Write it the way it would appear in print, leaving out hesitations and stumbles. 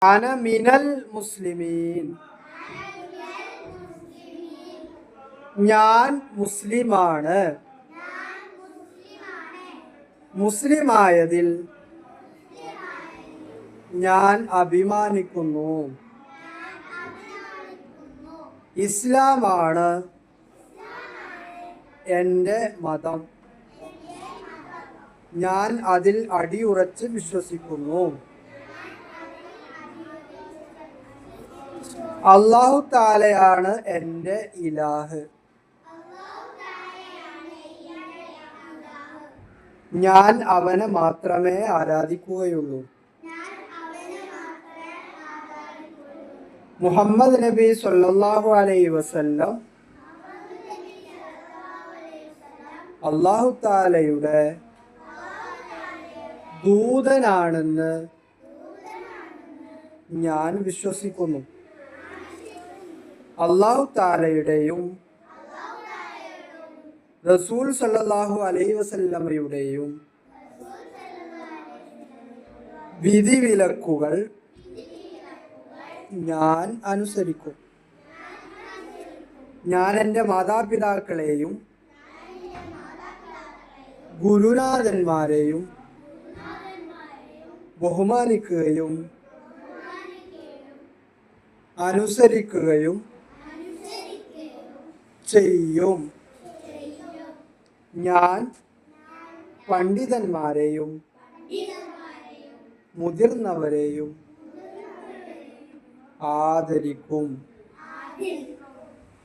അന മിനൽ മുസ്ലിമീൻ. ഞാൻ മുസ്ലിമാണ്. മുസ്ലിമായതിൽ ഞാൻ അഭിമാനിക്കുന്നു. ഇസ്ലാമാണ് എൻ്റെ മതം. ഞാൻ അതിൽ അടിയുറച്ച് വിശ്വസിക്കുന്നു. അല്ലാഹു തആലയാണ് എൻ്റെ ഇലാഹ്. ഞാൻ അവനെ മാത്രമേ ആരാധിക്കുകയുള്ളൂ. മുഹമ്മദ് നബി സല്ലല്ലാഹു അലൈഹി വസല്ലം അല്ലാഹു തആലയുടെ ദൂതനാണെന്ന് ഞാൻ വിശ്വസിക്കുന്നു. അല്ലാഹു തആലയുടെയും റസൂൽ സല്ലല്ലാഹു അലൈഹി വസല്ലമയുടെയും വിധിവിലക്കുകൾ ഞാൻ അനുസരിക്കും. ഞാൻ എൻ്റെ മാതാപിതാക്കളെയും ഗുരുനാഥന്മാരെയും ബഹുമാനിക്കുകയും അനുസരിക്കുകയും ചെയ്യും. ഞാൻ പണ്ഡിതന്മാരെയും മുതിർന്നവരെയും ആദരിക്കും.